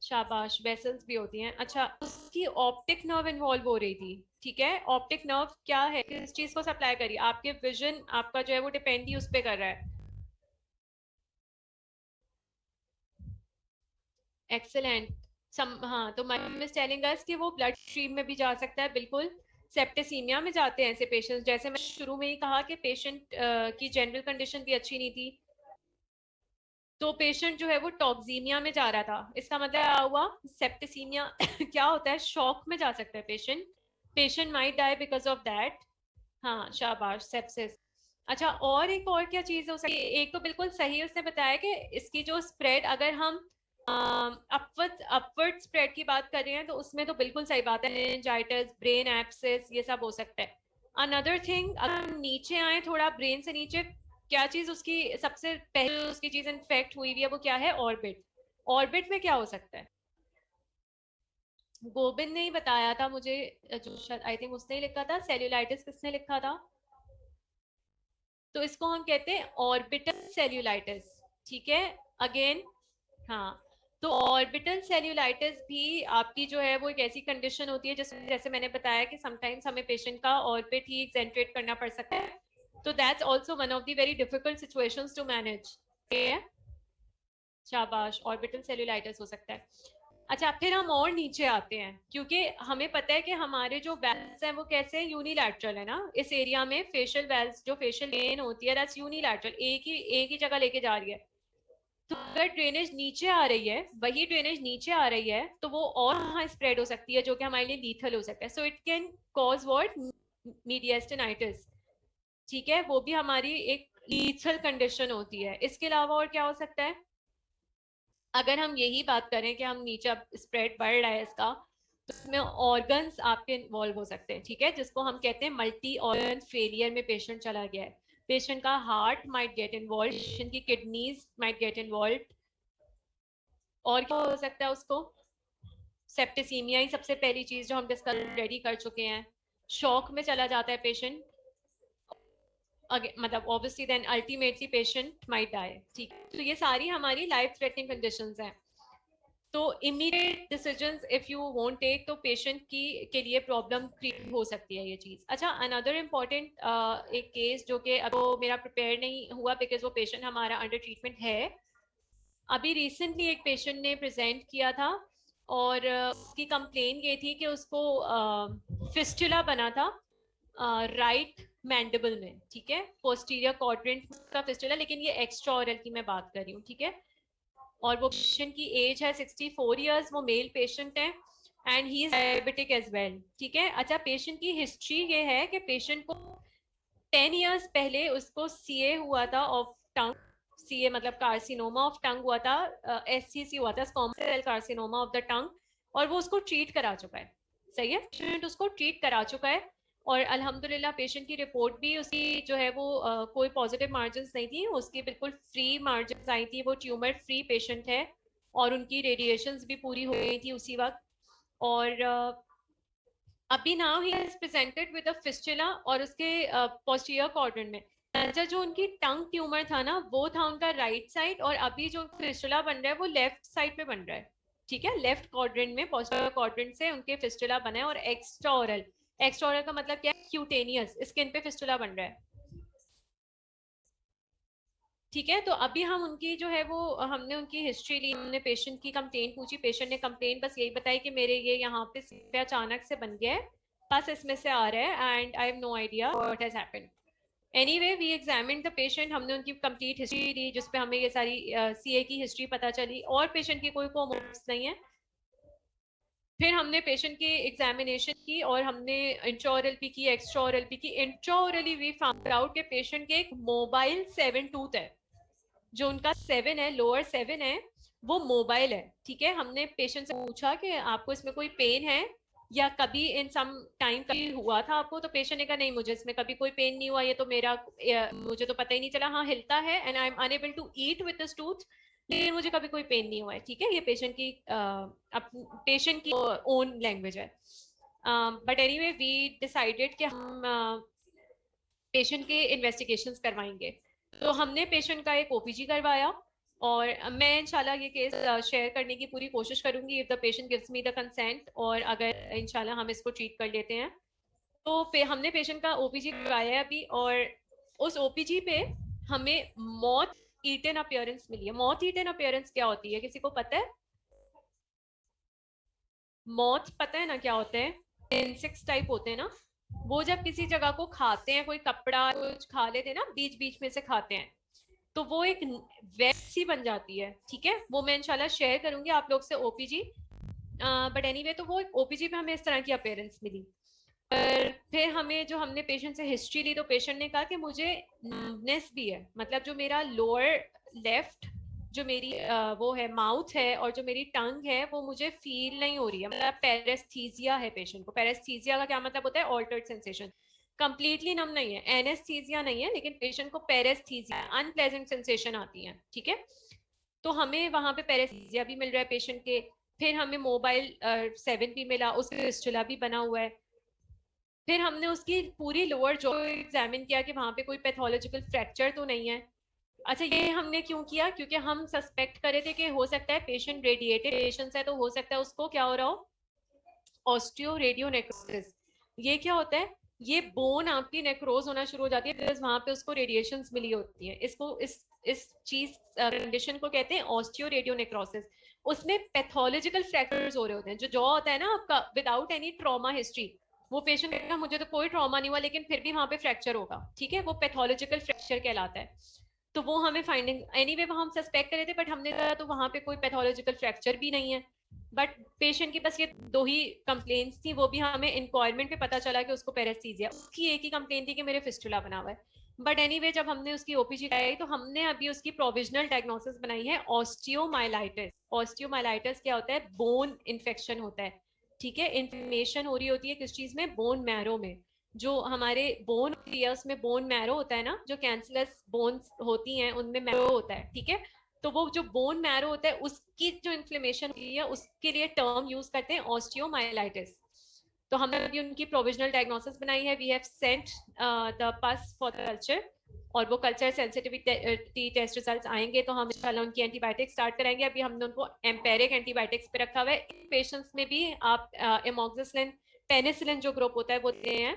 शाबाश। वेसल्स भी होती हैं, अच्छा उसकी ऑप्टिक नर्व इन्वॉल्व हो रही थी। ठीक है, ऑप्टिक नर्व क्या है, किस चीज को सप्लाई करी? आपके विजन आपका जो है वो डिपेंड ही उस पर कर रहा है। एक्सेलेंट। हाँ, तो मैम इज टेलिंग अस कि वो ब्लड स्ट्रीम में भी जा सकता है, बिल्कुल। सेप्टेसीमिया में जाते हैं ऐसे पेशेंट्स, जैसे मैं शुरू में ही कहा कि पेशेंट की जनरल कंडीशन भी अच्छी नहीं थी, तो पेशेंट जो है वो टॉक्सीमिया में जा रहा था। इसका मतलब क्या हुआ? सेप्टेसीमिया क्या होता है? शॉक में जा सकता है patient, patient might die because of that. हाँ शाबाश, सेप्सिस। अच्छा, और एक और क्या चीज हो सकती है? एक तो बिल्कुल सही उसने बताया कि इसकी जो स्प्रेड, अगर हम अपवर्ड अपवर्ड स्प्रेड की बात कर रहे हैं तो उसमें तो बिल्कुल सही बात है, मेनिंजाइटिस, ब्रेन एब्सेस, ये सब हो सकता है। अनदर थिंग, अगर हम नीचे आए थोड़ा ब्रेन से नीचे, क्या चीज उसकी सबसे पहले उसकी चीज इन्फेक्ट हुई हुई है वो क्या है? ऑर्बिट। ऑर्बिट में क्या हो सकता है? गोबिंद ने ही बताया था मुझे, जो शायद आई थिंक उसने ही लिखा था। सेल्यूलाइटिस किसने लिखा था? तो इसको हम कहते हैं ऑर्बिटल सेल्यूलाइटिस। ठीक है, अगेन, हाँ, तो ऑर्बिटल सेल्यूलाइटिस भी आपकी जो है वो एक ऐसी कंडीशन होती है जैसे जैसे मैंने बताया कि समटाइम्स हमें पेशेंट का ऑर्बिट ही एक्सेंट्रेट करना पड़ सकता है, तो that's also one of the very difficult situations to manage. शाबाश, ऑर्बिटल सेल्यूलाइटिस हो सकता है। अच्छा, फिर हम और नीचे आते हैं, क्योंकि हमें पता है कि हमारे जो वेल्व्स हैं वो कैसे यूनिलैटरल है ना, इस एरिया में फेशियल वेल्व्स जो फेशियल वेन होती है दैट्स यूनिलैटरल, एक ही जगह लेके जा रही है। तो अगर ड्रेनेज नीचे आ रही है, वही ड्रेनेज नीचे आ रही है, तो वो और वहां स्प्रेड हो सकती है जो कि हमारे लिए लीथल हो सकता है। So it can cause what, mediastinitis. ठीक है, वो भी हमारी एक लीथल कंडीशन होती है। इसके अलावा और क्या हो सकता है? अगर हम यही बात करें कि हम नीचे अब स्प्रेड बढ़ रहा है इसका, तो इसमें ऑर्गन्स आपके इन्वॉल्व हो सकते हैं। ठीक है, जिसको हम कहते हैं मल्टी ऑर्गन फेलियर में पेशेंट चला गया है। पेशेंट का heart might get involve, patient की किडनीज माइट गेट इन्वॉल्व। और क्या हो सकता है उसको? सेप्टिसीमिया ही सबसे पहली चीज जो हम डिस्कस रेडी कर चुके हैं। शॉक में चला जाता है पेशेंट, मतलब obviously then ultimately patient might die. ठीक है, तो ये सारी हमारी लाइफ थ्रेटनिंग कंडीशंस हैं। तो immediate decisions if you won't take, तो पेशेंट की के लिए प्रॉब्लम क्रिएट हो सकती है ये चीज। अच्छा, अनदर इम्पॉर्टेंट एक केस जो कि अब वो मेरा प्रिपेयर नहीं हुआ बिकॉज वो पेशेंट हमारा अंडर ट्रीटमेंट है। अभी रिसेंटली एक पेशेंट ने प्रेजेंट किया था और उसकी कंप्लेन ये थी कि उसको फिस्टुला बना था राइट मैंडिबल में। ठीक है, पोस्टीरियर क्वाड्रेंट का फिस्टुला, लेकिन ये एक्स्ट्रा ऑरल की मैं बात कर रही हूँ। ठीक है, और वो पेशेंट की एज है 64 ईयर्स, वो मेल पेशेंट है and he is diabetic as well. ठीक है, अच्छा, पेशेंट की हिस्ट्री ये है कि पेशेंट को 10 ईयर्स पहले उसको सीए हुआ था ऑफ टंग। सीए मतलब कार्सिनोमा ऑफ टंग हुआ था, एससीसी हुआ था, squamous cell carcinoma of the tongue, और वो उसको ट्रीट करा चुका है। सही है, पेशेंट उसको ट्रीट करा चुका है और अल्हम्दुलिल्लाह पेशेंट की रिपोर्ट भी उसकी जो है वो कोई पॉजिटिव मार्जिन नहीं थी, उसकी बिल्कुल फ्री मार्जिन आई थी, वो ट्यूमर फ्री पेशेंट है और उनकी रेडिएशंस भी पूरी हो गई थी उसी वक्त। और अभी now he is presented with a fistula और उसके पोस्टीरियर क्वाड्रेंट में। अच्छा, जो उनकी टंग ट्यूमर था ना वो था उनका राइट साइड, और अभी जो फिस्टुला बन रहा है वो लेफ्ट साइड पे बन रहा है। ठीक है, लेफ्ट क्वाड्रेंट में, पोस्टीरियर क्वाड्रेंट से उनके फिस्टुला बना है, और एक्स्ट्रा ओरल, एक्स्ट्रा ओरल का मतलब क्या है? क्यूटेनियस स्किन पे फिस्टुला बन रहा है। ठीक है, तो अभी हम उनकी जो है वो हमने उनकी हिस्ट्री ली, हमने पेशेंट की कंप्लेन पूछी। पेशेंट ने कंप्लेन बस यही बताई कि मेरे ये यहाँ पे अचानक से बन गया है, बस इसमें से आ रहा है and I have no idea what has happened. Anyway, we examine the patient, हमने उनकी कंप्लीट हिस्ट्री दी जिसपे हमें ये सारी सीए की हिस्ट्री पता चली, और पेशेंट की कोई कोमोर्बिडिटीज नहीं है। फिर हमने पेशेंट की एग्जामिनेशन की और हमने इंट्राओरल भी की, एक्स्ट्राओरल भी की। इंट्राओरली वी फाउंड आउट कि पेशेंट के एक मोबाइल 7 टूथ है, जो उनका 7 है, लोअर 7 है, वो मोबाइल है। ठीक है, हमने पेशेंट से पूछा कि आपको इसमें कोई पेन है या कभी इन सम टाइम कभी हुआ था आपको? तो पेशेंट ने कहा नहीं, मुझे इसमें कभी कोई पेन नहीं हुआ, ये तो मेरा मुझे तो पता ही नहीं चला। हाँ, हिलता है and I am unable to eat with this tooth, लेकिन मुझे कभी कोई पेन नहीं हुआ है। ठीक है, ये पेशेंट की ओन लैंग्वेज है। बट एनीवे, वी डिसाइडेड कि हम पेशेंट के इन्वेस्टिगेशंस करवाएंगे। तो हमने पेशेंट का एक ओपीजी करवाया, और मैं इंशाल्लाह ये केस शेयर करने की पूरी कोशिश करूंगी if the patient gives me the consent, और अगर इंशाल्लाह हम इसको ट्रीट कर लेते हैं। तो हमने पेशेंट का ओपीजी करवाया है अभी, और उस ओपीजी पे हमें मॉथ ईटन अपीयरेंस मिली है। मॉथ ईटन अपीयरेंस क्या होती है, किसी को पता है? मॉथ पता है ना क्या होते हैं? इंसेक्ट्स टाइप होते हैं ना, वो जब किसी जगह को खाते हैं, कोई कपड़ा कुछ खा लेते हैं ना, बीच बीच में से खाते हैं, तो वो एक वेब सी बन जाती है। ठीक है, वो मैं इंशाल्लाह शेयर करूंगी आप लोग से ओपीजी। बट एनीवे, तो वो ओपीजी पे हमें इस तरह की अपेयरेंस मिली। पर फिर हमें जो हमने पेशेंट से हिस्ट्री ली, तो पेशेंट ने कहा कि मुझे नम्बनेस भी है, मतलब जो मेरा लोअर लेफ्ट जो मेरी वो है माउथ है और जो मेरी टंग है वो मुझे फील नहीं हो रही है, मतलब पेरेस्थीजिया है पेशेंट को। पेरेस्थीजिया का क्या मतलब होता है? Altered sensation. कंप्लीटली नम नहीं है, एनेस्थीजिया नहीं है, लेकिन पेशेंट को पेरेस्थीजिया, अनप्लेजेंट सेंसेशन आती है। ठीक है, तो हमें वहां पे पेरेस्थीजिया भी मिल रहा है पेशेंट के। फिर हमें मोबाइल 7 भी मिला, उसका फिस्टुला भी बना हुआ है। फिर हमने उसकी पूरी लोअर जॉ एग्जामिन किया कि वहां पे कोई पैथोलॉजिकल फ्रैक्चर तो नहीं है। अच्छा, ये हमने क्यों किया? क्योंकि हम सस्पेक्ट करे थे कि हो सकता है पेशेंट रेडिएटेड पेशेंट है, तो हो सकता है उसको क्या हो रहा हो, ऑस्टियो रेडियो नेक्रोसिस। ये क्या होता है? ये बोन आपकी नेक्रोज होना शुरू हो जाती है बिकॉज वहां पे उसको रेडिएशंस मिली होती है। इसको इस चीज कंडीशन को कहते हैं ऑस्टियो रेडियो नेक्रोसिस। उसमें पैथोलॉजिकल फ्रैक्चर्स हो रहे होते हैं। जो जॉ होता है ना आपका, विदाउट एनी ट्रॉमा हिस्ट्री, वो पेशेंट कहेगा मुझे तो कोई ट्रॉमा नहीं हुआ, लेकिन फिर भी वहां पे फ्रैक्चर होगा, ठीक है, वो पैथोलॉजिकल फ्रैक्चर कहलाता है। तो वो हमें फाइंडिंग एनीवे वो हम सस्पेक्ट करे थे, बट हमने कहा तो वहां पे कोई पैथोलॉजिकल फ्रैक्चर भी नहीं है। बट पेशेंट की बस ये दो ही कंप्लेंट्स थी, वो भी हमें इंक्वायरमेंट पे पता चला कि उसको पेरेस्थीसिया, उसकी एक ही कंप्लेंट थी कि मेरे फिस्टुला बना हुआ है। बट एनीवे जब हमने उसकी ओपीजी कराई तो हमने अभी उसकी प्रोविजनल डायग्नोसिस बनाई है ऑस्टियोमाइलाइटिस। ऑस्टियोमाइलाइटिस क्या होता है? बोन इन्फेक्शन होता है, ठीक है। इन्फ्लेमेशन हो रही होती है किस चीज में? बोन मैरो में। जो हमारे बोन उसमें बोन मैरो होता है ना, जो कैंसरस बोन्स होती हैं उनमें मैरो होता है, ठीक है। तो वो जो बोन मैरो होता है उसकी जो इन्फ्लेमेशन होती है उसके लिए टर्म यूज करते हैं ऑस्टियोमाइलाइटिस। तो हमने अभी उनकी प्रोविजनल डायग्नोसिस बनाई है। We have sent the pus for the culture, और वो कल्चर सेंसिटिविटी टेस्ट रिजल्ट्स आएंगे तो हम इंशाल्लाह उनकी एंटीबायोटिक स्टार्ट कराएंगे। अभी हमने उनको एम्पेरिक एंटीबायोटिक्स पे रखा हुआ है। इन पेशेंट्स में भी आप एमोक्सिसिलिन पेनिसिलिन जो ग्रुप होता है वो देते हैं,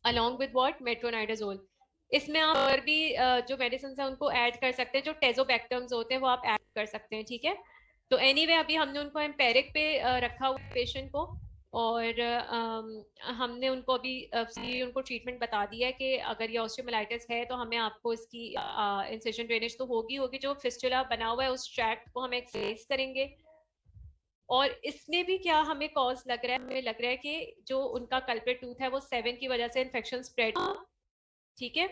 अलॉन्ग विद व्हाट, मेट्रोनाइडाजोल। इसमें आप और भी जो मेडिसिन है उनको ऐड कर सकते हैं, जो टेजोबैक्टम्स होते हैं वो आप ऐड कर सकते हैं, ठीक है। तो एनीवे अभी हमने उनको एम्पेरिक पे रखा हुआ पेशेंट को, और हमने उनको अभी उनको ट्रीटमेंट बता दिया है कि अगर ये ऑस्टियोमाइलाइटिस है तो हमें आपको इसकी इंसिजन ड्रेनेज तो होगी होगी, जो फिस्टुला बना हुआ है उस ट्रैक्ट को हम एक्सरेज करेंगे। और इसमें भी क्या हमें कॉज लग रहा है, हमें लग रहा है कि जो उनका कल्प्रिट टूथ है वो 7 की वजह से इन्फेक्शन स्प्रेड, ठीक है।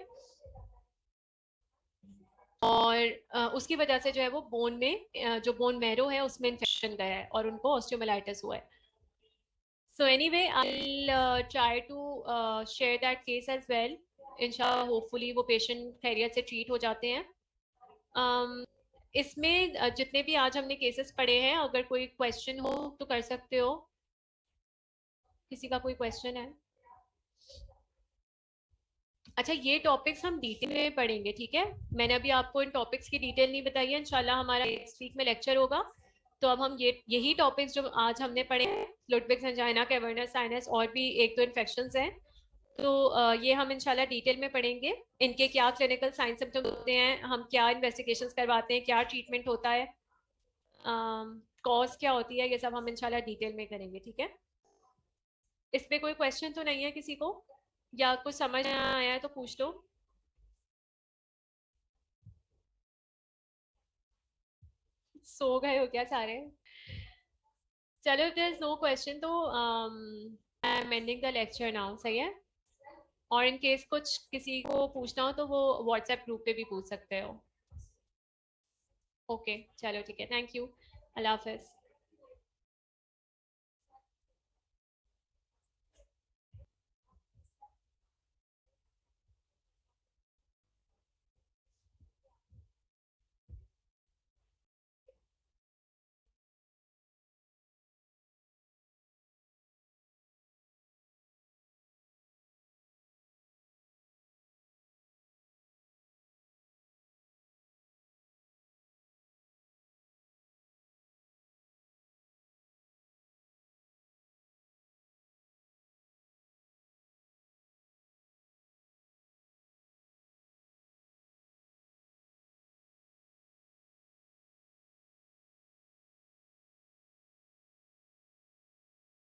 और उसकी वजह से जो है वो बोन में जो बोन मैरो है उसमें इन्फेक्शन गया है और उनको ऑस्टियोमाइलाइटिस हुआ है। So anyway I try to share that case as well. इंशाल्लाह होपफुली वो पेशेंट खैरियत से ट्रीट हो जाते हैं। इसमें जितने भी आज हमने केसेस पढ़े हैं, अगर कोई क्वेश्चन हो तो कर सकते हो। किसी का कोई क्वेश्चन है? अच्छा, ये टॉपिक्स हम डिटेल में पढ़ेंगे, ठीक है। मैंने अभी आपको इन टॉपिक्स की डिटेल नहीं बताई है। इंशाल्लाह हमारा नेक्स्ट वीक में लेक्चर होगा, तो अब हम यही टॉपिक्स जो आज हमने पढ़े हैं, लुडविग्स एंजाइना, कैवर्नस साइनस, और भी एक दो इन्फेक्शंस हैं, तो ये हम इंशाल्लाह डिटेल में पढ़ेंगे। इनके क्या क्लिनिकल साइन सिम्टम्स होते हैं, हम क्या इन्वेस्टिगेशंस करवाते हैं, क्या ट्रीटमेंट होता है, कॉज क्या होती है, ये सब हम इंशाल्लाह डिटेल में करेंगे, ठीक है। इस पे कोई क्वेश्चन तो नहीं है किसी को, या कुछ समझ ना आया है तो पूछ लो। सो गए हो क्या सारे? चलो, देयर इज नो क्वेश्चन, तो I am ending the lecture now, सही है। और इन केस कुछ किसी को पूछना हो तो वो व्हाट्सएप ग्रुप पे भी पूछ सकते हो। ओके, चलो ठीक है, थैंक यू, अल्लाह हाफिज।